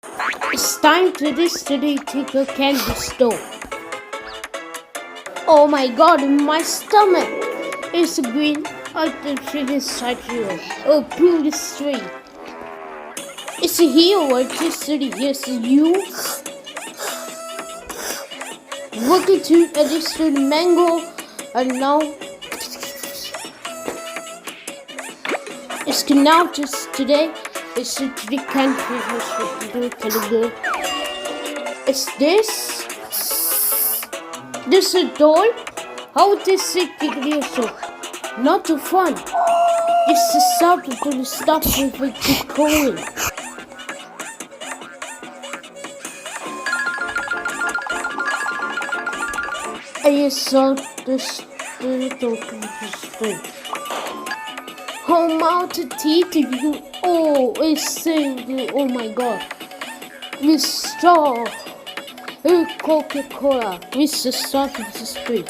It's time to this today take a candy store. Oh my god, my stomach is green. I think it is here. Oh, prove this straight. It's a hero at this city. Yes, you. Welcome to edition mango, and now it's now just today. It's a country. Is this? This a doll? How this it so? Not too fun. It's the stop to stop with it keep going. I saw this little thing. Home out to teeth you. Oh, it's saying, oh my god. With straw. Coca-Cola. With the stuff in the street.